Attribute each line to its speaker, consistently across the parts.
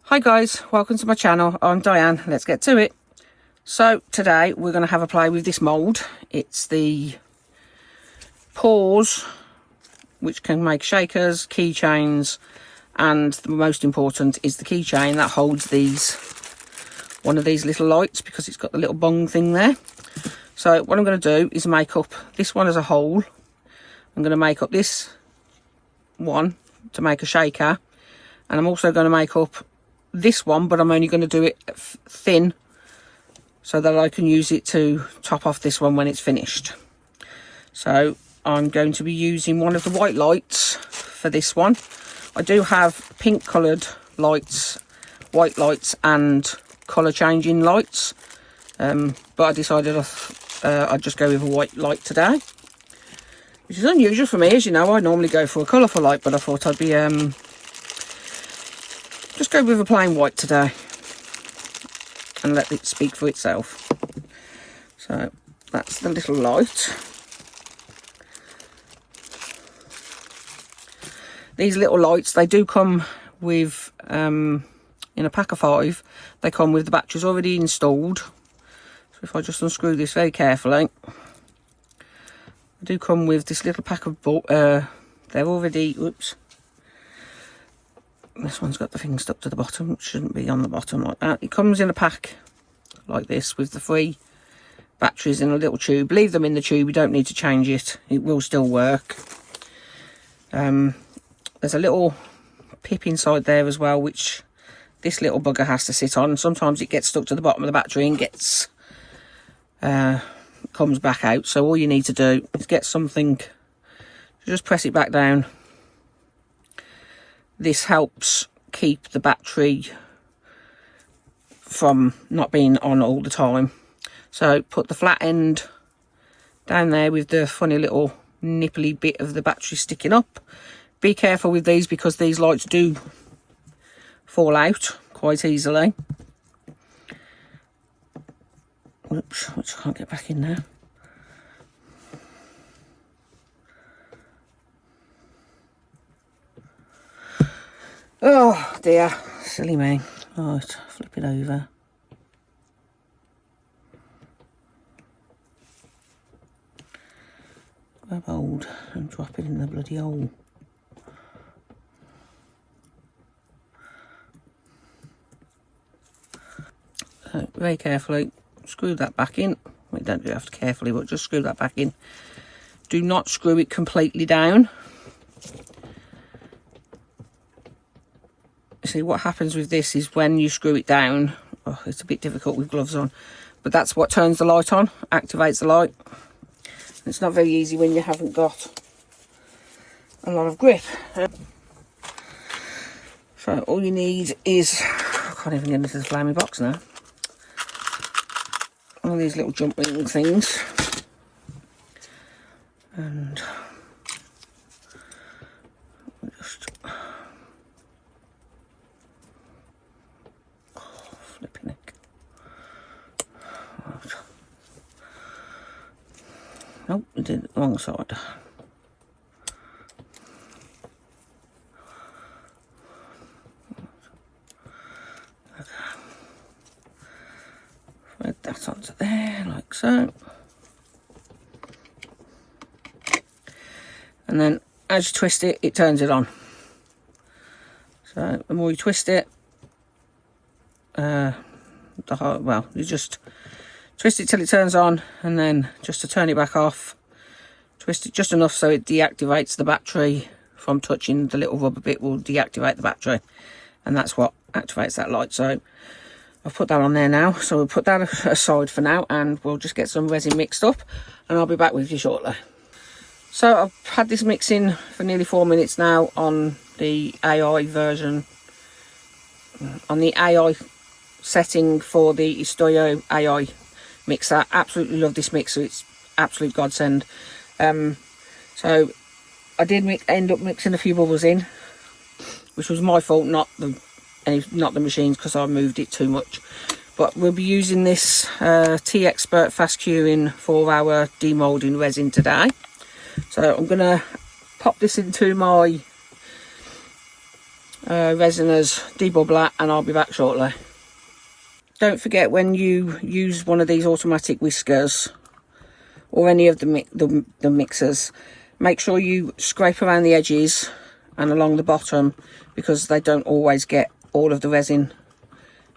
Speaker 1: Hi guys, welcome to my channel. I'm Diane. Let's get to it. So today we're going to have a play with this mould. It's the paws, which can make shakers, keychains, and the most important is the keychain that holds one of these little lights, because it's got the little bung thing there. So what I'm going to do is make up this one as a whole. I'm going to make up this one to make a shaker, and I'm also going to make up this one, but I'm only going to do it thin so that I can use it to top off this one when it's finished. So I'm going to be using one of the white lights for this one. I do have pink coloured lights, white lights and colour changing lights, but I decided I'd just go with a white light today, which is unusual for me. As you know, I normally go for a colourful light, but I thought I'd be just go with a plain white today and let it speak for itself. So that's the little light. These little lights, they do come with, in a pack of 5, they come with the batteries already installed. So if I just unscrew this very carefully, they do come with this little pack of, they're already, oops. This one's got the thing stuck to the bottom, which shouldn't be on the bottom like that. It comes in a pack like this with the 3 batteries in a little tube. Leave them in the tube, you don't need to change it. It will still work. There's a little pip inside there as well, which this little bugger has to sit on. Sometimes it gets stuck to the bottom of the battery and comes back out. So all you need to do is get something, just press it back down. This helps keep the battery from not being on all the time. So put the flat end down there with the funny little nipply bit of the battery sticking up. Be careful with these, because these lights do fall out quite easily. Oops, which I can't get back in now. Oh dear, silly me. Right, flip it over. Grab hold and drop it in the bloody hole. So very carefully screw that back in. We don't do have to carefully, but just screw that back in. Do not screw it completely down. See, what happens with this is when you screw it down, oh, it's a bit difficult with gloves on, but that's what turns the light on, activates the light. It's not very easy when you haven't got a lot of grip. So all you need is, I can't even get into the flaming box now, all these little jump ring things, and just flipping it. Right. Nope, I did it the wrong side. Okay. Thread that onto there, like so. And then as you twist it, it turns it on. So the more you twist it, well, you just twist it till it turns on, and then just to turn it back off, twist it just enough so it deactivates the battery from touching the little rubber bit, will deactivate the battery, and that's what activates that light. So I've put that on there now, so we'll put that aside for now, and we'll just get some resin mixed up, and I'll be back with you shortly. So I've had this mixing for nearly 4 minutes now on the AI version, on the AI setting for the Istoyo AI mixer. Absolutely love this mixer, it's absolute godsend. So I did end up mixing a few bubbles in, which was my fault, not the machines, because I moved it too much. But we'll be using this T-Expert fast curing 4-hour demolding resin today. So I'm gonna pop this into my Resiners debubbler and I'll be back shortly. Don't forget, when you use one of these automatic whiskers or any of the mixers, make sure you scrape around the edges and along the bottom, because they don't always get all of the resin,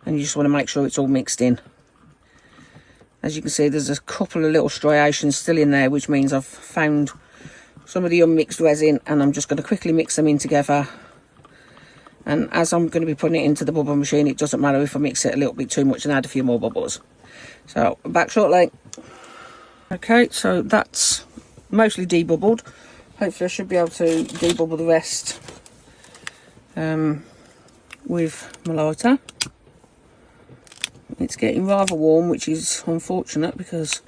Speaker 1: and you just want to make sure it's all mixed in. As you can see, there's a couple of little striations still in there, which means I've found some of the unmixed resin, and I'm just going to quickly mix them in together. And as I'm going to be putting it into the bubble machine, it doesn't matter if I mix it a little bit too much and add a few more bubbles. So back shortly. Okay, so that's mostly debubbled. Hopefully I should be able to debubble the rest with my lighter. It's getting rather warm, which is unfortunate, because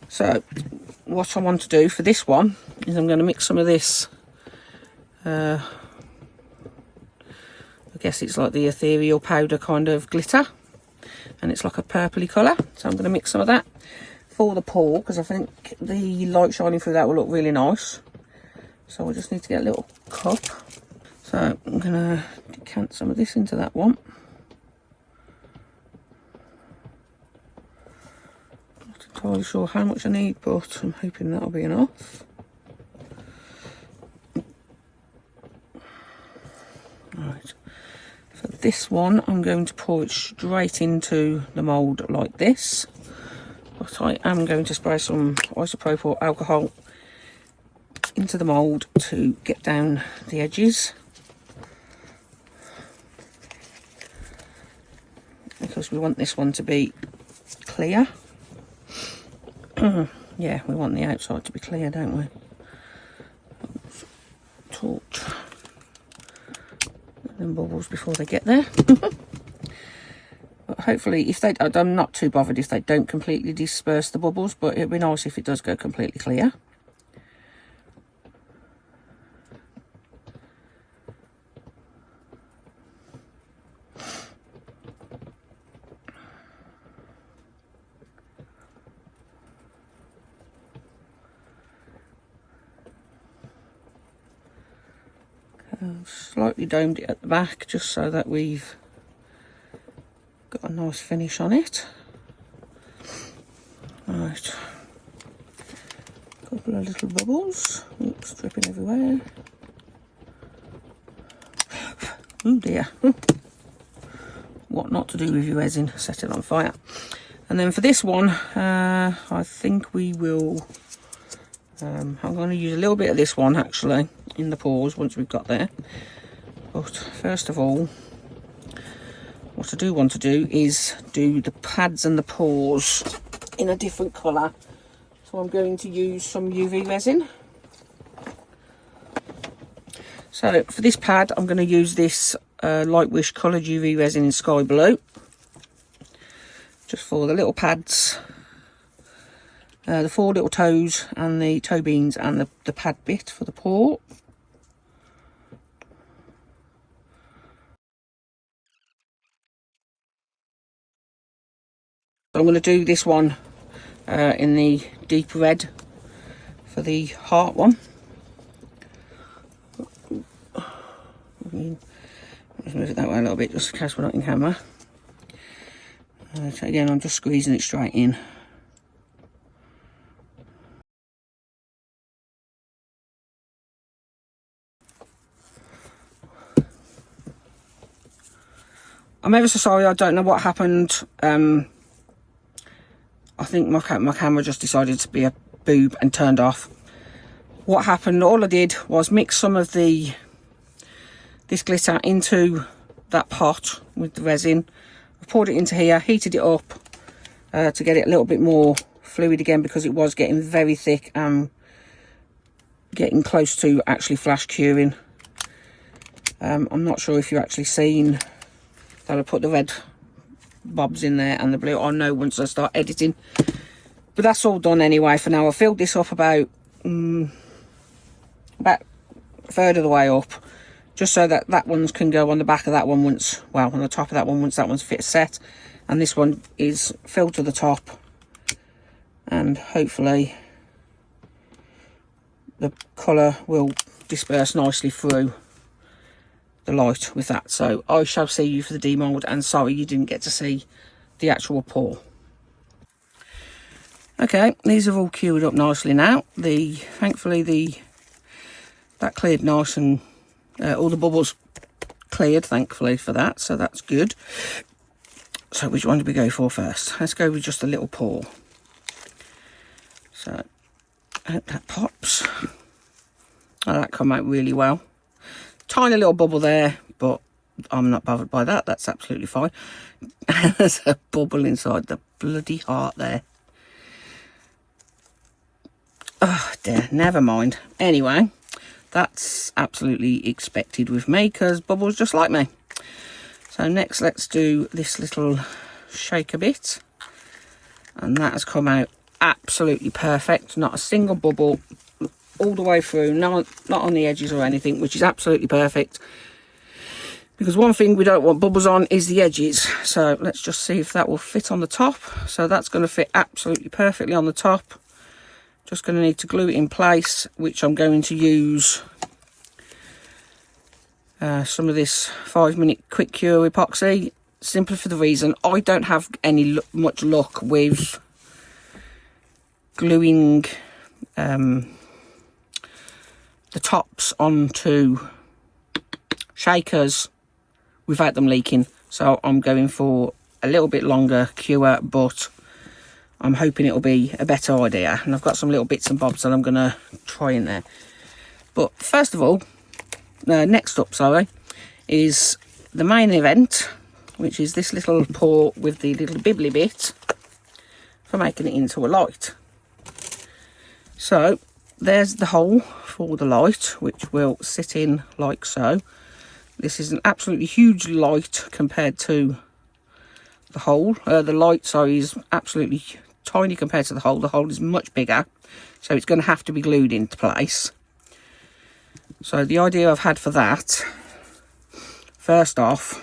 Speaker 1: so what I want to do for this one is I'm going to mix some of this, I guess it's like the ethereal powder kind of glitter, and it's like a purpley colour, so I'm going to mix some of that for the pour, because I think the light shining through that will look really nice. So I just need to get a little cup. So I'm going to decant some of this into that one. Not entirely sure how much I need, but I'm hoping that'll be enough. Right. For this one, I'm going to pour it straight into the mould like this. But I am going to spray some isopropyl alcohol into the mould to get down the edges, because we want this one to be clear. Yeah, we want the outside to be clear, don't we? Torch. And then bubbles before they get there. But hopefully, if they, I'm not too bothered if they don't completely disperse the bubbles, but it'd be nice if it does go completely clear. I've slightly domed it at the back just so that we've got a nice finish on it. Right, couple of little bubbles. Oops, dripping everywhere. Oh dear. What not to do with your resin, set it on fire. And then for this one, I think we will, I'm going to use a little bit of this one actually in the pours once we've got there. But first of all, what I do want to do is do the pads and the pours in a different colour. So I'm going to use some UV resin. So for this pad, I'm going to use this Light Wish coloured UV resin in sky blue, just for the little pads, the 4 little toes and the toe beans and the pad bit for the pour. I'm going to do this one in the deep red for the heart one. Just move it that way a little bit just in case we're not in camera. So again, I'm just squeezing it straight in. I'm ever so sorry, I don't know what happened. I think my camera just decided to be a boob and turned off. What happened, all I did was mix some of this glitter into that pot with the resin. I poured it into here, heated it up to get it a little bit more fluid again, because it was getting very thick and getting close to actually flash curing. I'm not sure if you're actually seeing that I put the red bobs in there and the blue. I know once I start editing, but that's all done anyway for now. I filled this up about a third of the way up, just so that that one's can go on the back of that one once, well, on the top of that one once that one's set, And this one is filled to the top, and hopefully the colour will disperse nicely through the light with that. So I shall see you for the demold, and sorry you didn't get to see the actual pour. Okay, these are all cured up nicely now. Thankfully that cleared nice, and all the bubbles cleared, thankfully for that, so that's good. So which one do we go for first? Let's go with just a little pour. So I hope that pops. Oh, that come out really well. Tiny little bubble there, but I'm not bothered by that. That's absolutely fine. There's a bubble inside the bloody heart there. Oh dear, never mind. Anyway, that's absolutely expected with me, because bubbles just like me. So next, let's do this little shaker bit, and that has come out absolutely perfect. Not a single bubble all the way through, not on the edges or anything, which is absolutely perfect, because one thing we don't want bubbles on is the edges. So let's just see if that will fit on the top. So that's going to fit absolutely perfectly on the top. Just going to need to glue it in place, which I'm going to use some of this 5-minute quick cure epoxy, simply for the reason I don't have much luck with gluing the tops onto shakers without them leaking. So I'm going for a little bit longer cure, but I'm hoping it'll be a better idea. And I've got some little bits and bobs that I'm going to try in there. But first of all, next up, sorry, is the main event, which is this little pour with the little bibbly bit for making it into a light. So there's the hole for the light, which will sit in like so. This is an absolutely huge light compared to the hole. The light, sorry, is absolutely tiny compared to the hole. The hole is much bigger, so it's going to have to be glued into place. So the idea I've had for that, first off,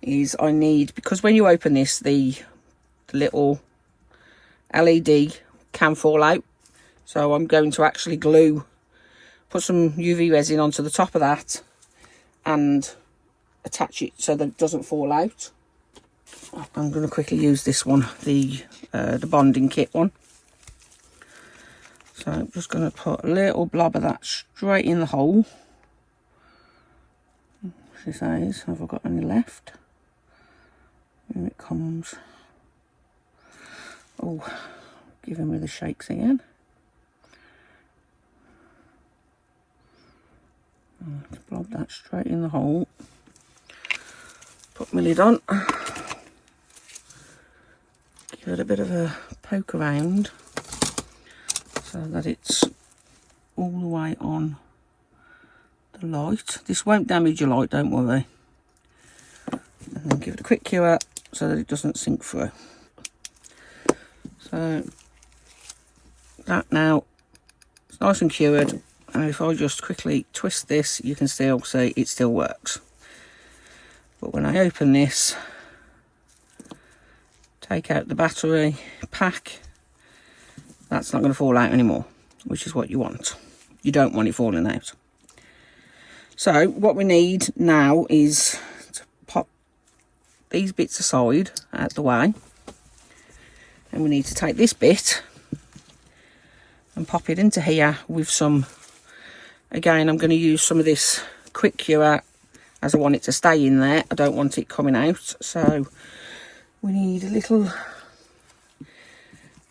Speaker 1: is I need, because when you open this, the little LED can fall out. So I'm going to actually put some UV resin onto the top of that and attach it so that it doesn't fall out. I'm going to quickly use this one, the bonding kit one. So I'm just going to put a little blob of that straight in the hole. She says, have I got any left? Here it comes. Oh, giving me the shakes again. Let's blob that straight in the hole. Put my lid on. Give it a bit of a poke around so that it's all the way on the light. This won't damage your light, don't worry. And then give it a quick cure so that it doesn't sink through. So that now it's nice and cured, and if I just quickly twist this, you can still see it still works. But when I open this, take out the battery pack, that's not going to fall out anymore, which is what you want. You don't want it falling out. So what we need now is to pop these bits aside out of the way, and we need to take this bit and pop it into here with some, again, I'm going to use some of this quick cure as I want it to stay in there. I don't want it coming out. So we need a little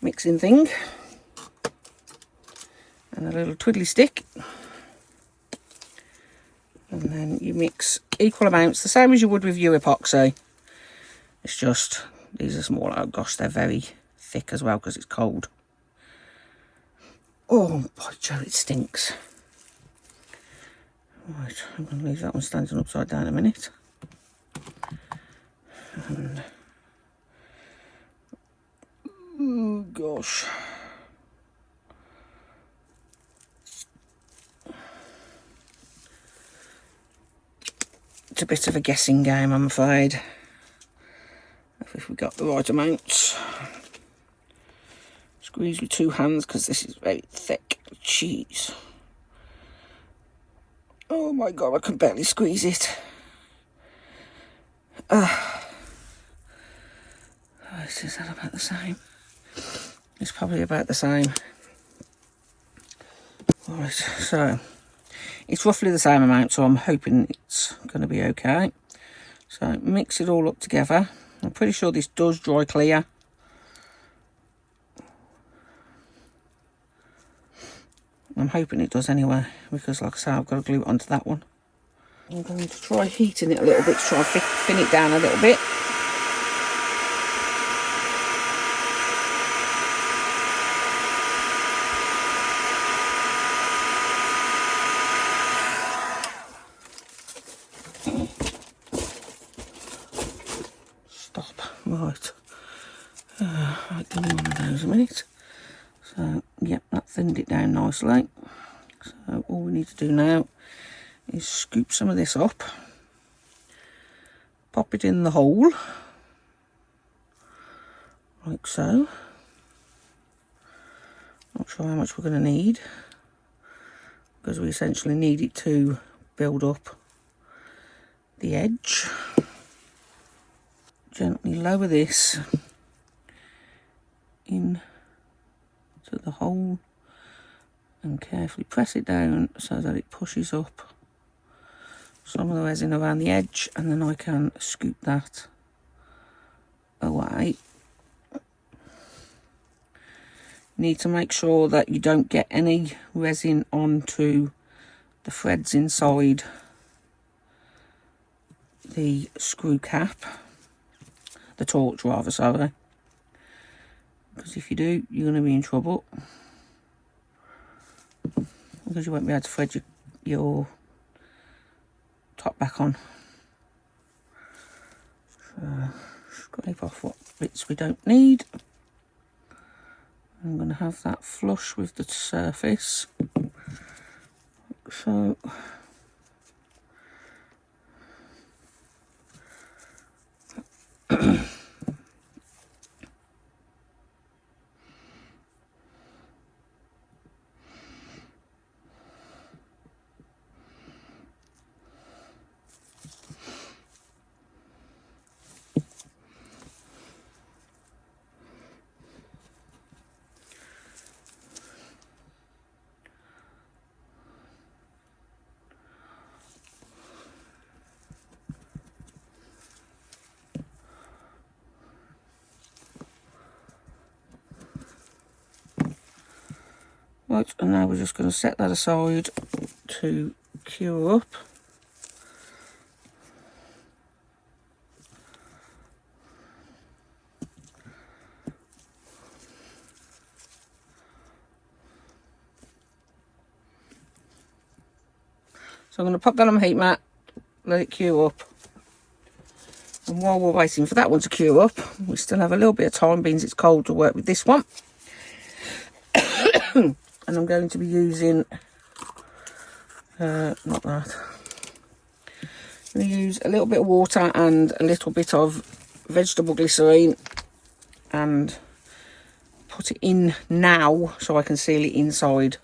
Speaker 1: mixing thing and a little twiddly stick. And then you mix equal amounts, the same as you would with your epoxy. It's just, these are small. Oh gosh, they're very thick as well because it's cold. Oh, by Joe, it stinks. Right, I'm going to leave that one standing upside down a minute. And, oh gosh. It's a bit of a guessing game, I'm afraid. if we got the right amounts. Squeeze with 2 hands because this is very thick cheese. Oh my god, I can barely squeeze it. Is that about the same? It's probably about the same. Right, so it's roughly the same amount, so I'm hoping it's going to be okay. So mix it all up together. I'm pretty sure this does dry clear. I'm hoping it does anyway, because like I say, I've got to glue it onto that one. I'm going to try heating it a little bit to try and thin it down a little bit. Stop. Right. I'll give me one of those a minute. So, yep, that thinned it down nicely. So all we need to do now is scoop some of this up, pop it in the hole, like so. Not sure how much we're going to need, because we essentially need it to build up the edge. Gently lower this in to the hole and carefully press it down so that it pushes up some of the resin around the edge, and then I can scoop that away. You need to make sure that you don't get any resin onto the threads inside the screw cap, the torch rather, sorry, because if you do, you're going to be in trouble, because you won't be able to thread your top back on. So scrape off what bits we don't need. I'm going to have that flush with the surface, so right, and now we're just going to set that aside to cure up. So I'm going to pop that on the heat mat, let it cure up. And while we're waiting for that one to cure up, we still have a little bit of time, being it's cold, to work with this one. And I'm going to be using, not that. I'm going to use a little bit of water and a little bit of vegetable glycerine and put it in now so I can seal it inside.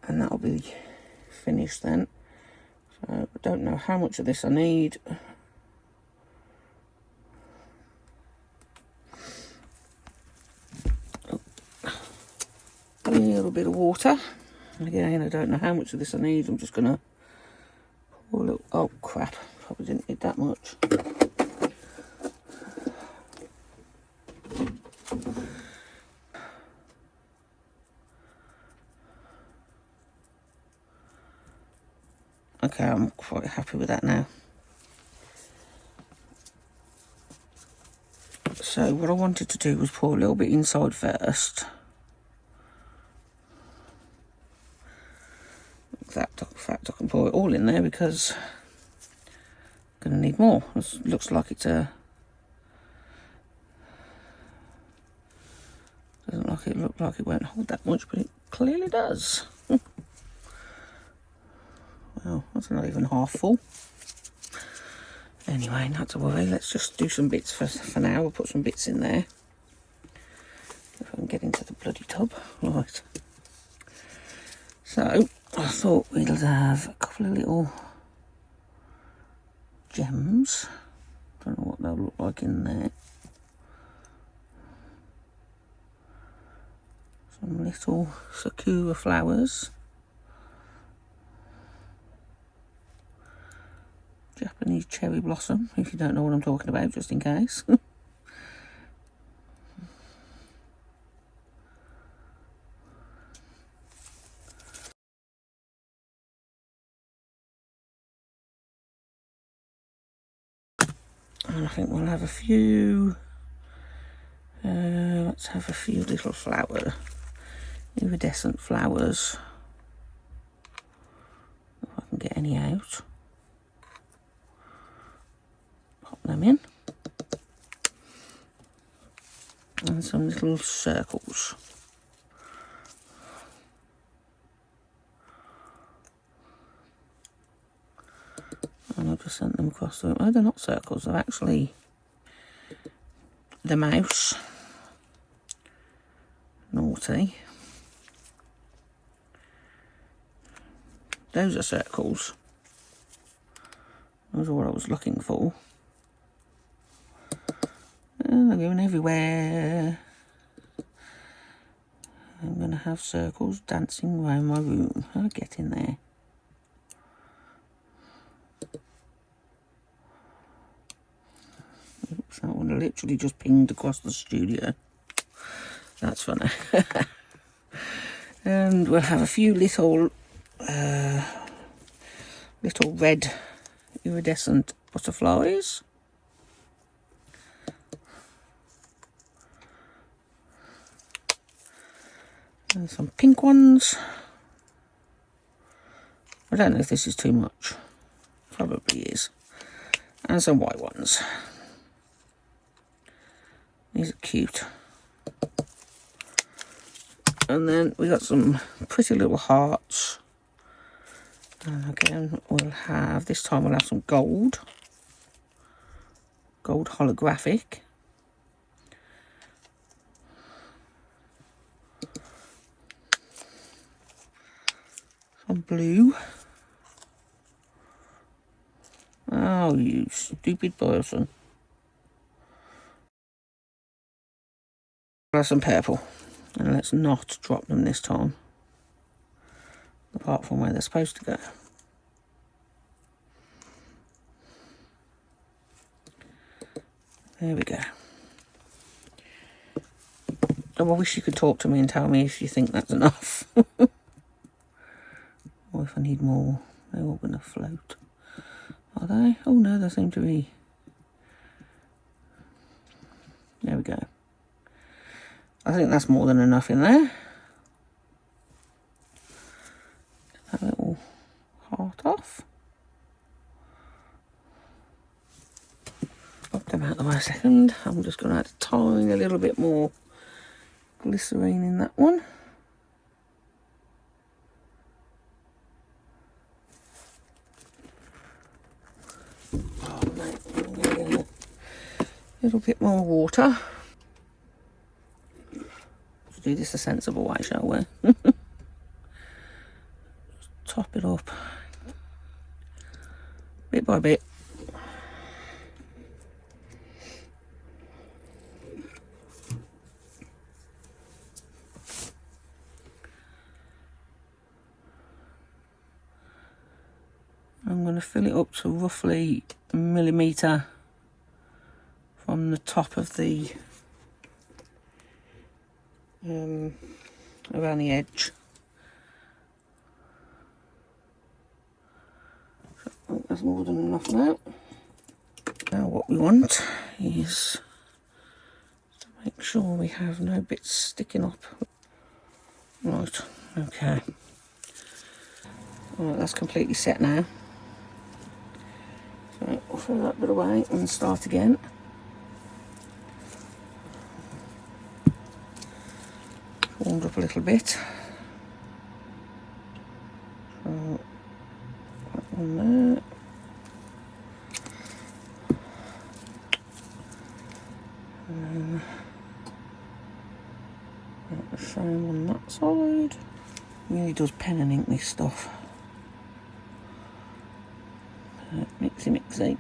Speaker 1: And that'll be finished then. So I don't know how much of this I need. A little bit of water. Again, I don't know how much of this I need. I'm just going to pour a little... Oh, crap. Probably didn't need that much. Okay, I'm quite happy with that now. So what I wanted to do was pour a little bit inside first. In fact, I can pour it all in there because I'm going to need more. It looks like it's a... Doesn't look like it won't hold that much, but it clearly does. Well, that's not even half full. Anyway, not to worry, let's just do some bits for now. We'll put some bits in there. If I can get into the bloody tub. Right. So, I thought we'd have a couple of little gems. Don't know what they'll look like in there. Some little sakura flowers. Japanese cherry blossom, if you don't know what I'm talking about, just in case. And I think we'll have a few, let's have a few little iridescent flowers. If I can get any out. Pop them in. And some little circles. And I've just sent them across the room. Oh, they're not circles, they're actually the mouse. Naughty. Those are circles. Those are what I was looking for. And they're going everywhere. I'm going to have circles dancing around my room. I'll get in there. Oops, that one literally just pinged across the studio. That's funny. And we'll have a few little red iridescent butterflies. And some pink ones. I don't know if this is too much. Probably is. And some white ones. These are cute. And then we got some pretty little hearts. And again, we'll have, this time we'll have some gold. Gold holographic. Some blue. Oh, you stupid person. We'll have some purple. And let's not drop them this time. Apart from where they're supposed to go. There we go. Oh, I wish you could talk to me and tell me if you think that's enough. Or if I need more. They're all going to float. Are they? Oh no, they seem to be. There we go. I think that's more than enough in there. Get that little heart off. Pop them out of the way a second. I'm just going to add a tiny little bit more glycerine in that one. Oh, mate, I'm going to get a little bit more water. Do this a sensible way, shall we? Top it up bit by bit. I'm going to fill it up to roughly a millimetre from the top of the around the edge. So I think that's more than enough now. Now what we want is to make sure we have no bits sticking up. Right, okay. Alright, that's completely set now. So we'll throw that bit away and start again. Warmed up a little bit. So that one there. The same on that side. Really does pen and ink this stuff. Mixy mixy.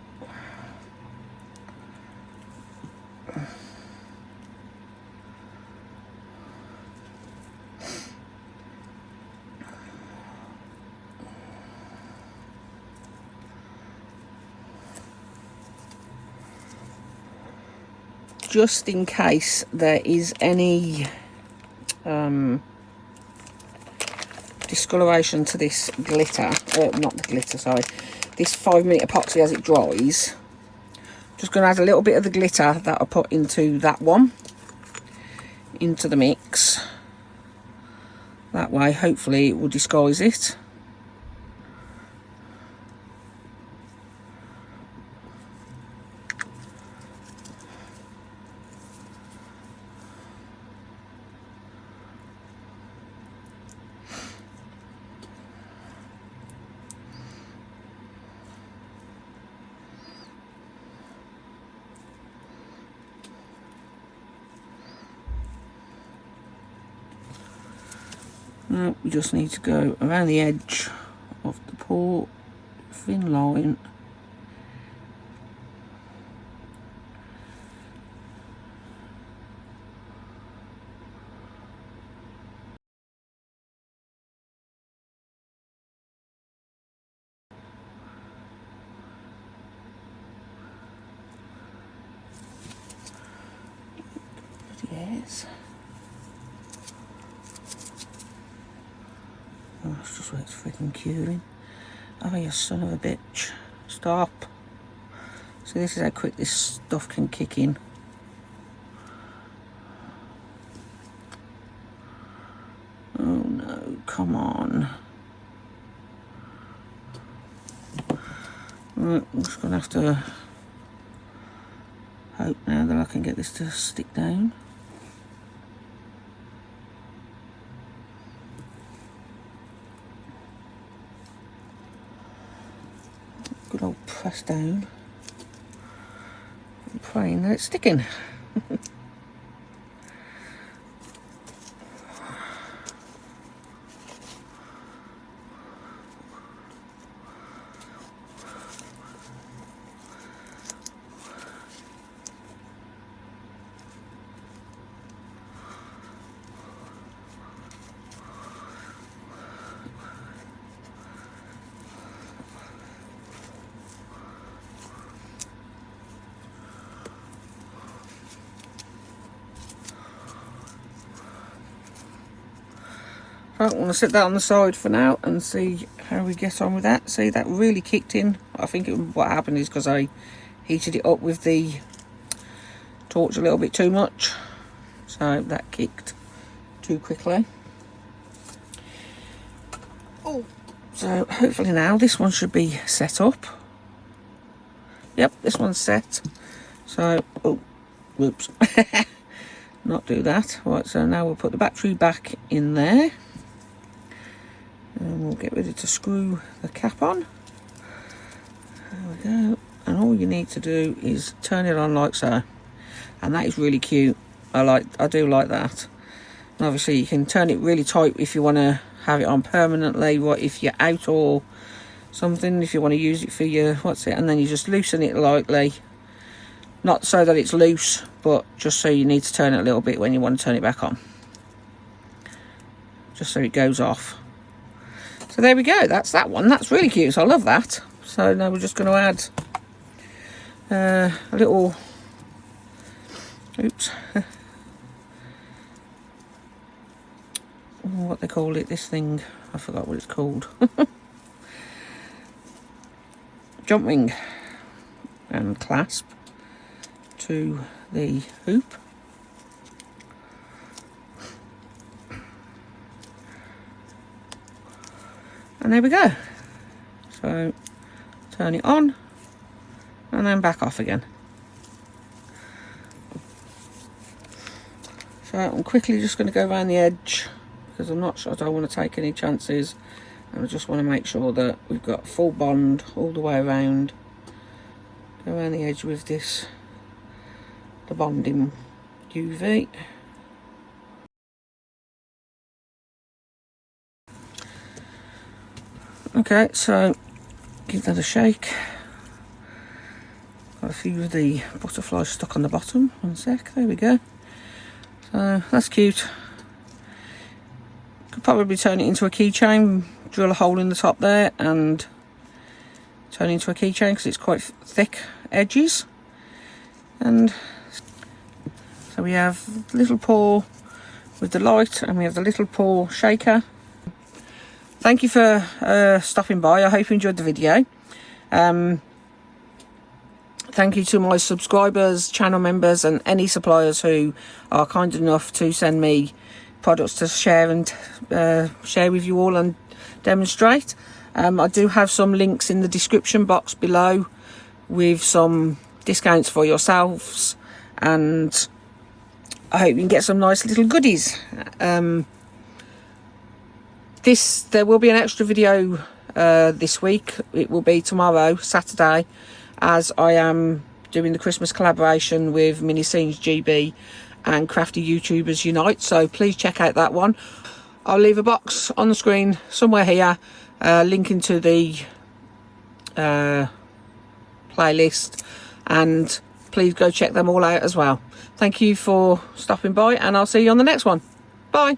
Speaker 1: Just in case there is any discoloration to this glitter, not the glitter, sorry, this 5-minute epoxy as it dries, just going to add a little bit of the glitter that I put into that one, into the mix. That way, hopefully it will disguise it. Now we just need to go around the edge of the port, thin line. Yes. Oh, that's just where it's freaking curing. Oh, you son of a bitch. Stop. So this is how quick this stuff can kick in. Oh no, come on. Right, I'm just going to have to hope now that I can get this to stick down. Good old press down. I'm praying that it's sticking. Right, I'm going to set that on the side for now and see how we get on with that. See, that really kicked in. I think what happened is because I heated it up with the torch a little bit too much. So that kicked too quickly. Oh, so hopefully now this one should be set up. Yep, this one's set. So, oh, whoops. Not do that. Right, so now we'll put the battery back in there. And we'll get ready to screw the cap on. There we go. And all you need to do is turn it on like so. And that is really cute. I do like that. And obviously you can turn it really tight if you want to have it on permanently, what if you're out or something, if you want to use it for your and then you just loosen it lightly. Not so that it's loose, but just so you need to turn it a little bit when you want to turn it back on. Just so it goes off. So there we go, that's that one. That's really cute, so I love that. So now we're just going to add a little, oops, what they call it, this thing, I forgot what it's called. Jump ring and clasp to the hoop. And there we go. So turn it on and then back off again. So I'm quickly just going to go around the edge because I'm not sure, I don't want to take any chances, and I just want to make sure that we've got full bond all the way around. Go around the edge with this the bonding UV. Okay, so give that a shake. Got a few of the butterflies stuck on the bottom. One sec, there we go. So that's cute. Could probably turn it into a keychain, drill a hole in the top there and turn it into a keychain because it's quite thick edges. And so we have the little paw with the light, and we have the little paw shaker. Thank you for stopping by. I hope you enjoyed the video. Thank you to my subscribers, channel members and any suppliers who are kind enough to send me products to share and share with you all and demonstrate. I do have some links in the description box below with some discounts for yourselves, and I hope you can get some nice little goodies. There will be an extra video this week. It will be tomorrow, Saturday, as I am doing the Christmas collaboration with Mini Scenes GB and Crafty YouTubers Unite, so please check out that one. I'll leave a box on the screen somewhere here linking to the playlist, and please go check them all out as well. Thank you for stopping by, and I'll see you on the next one. Bye.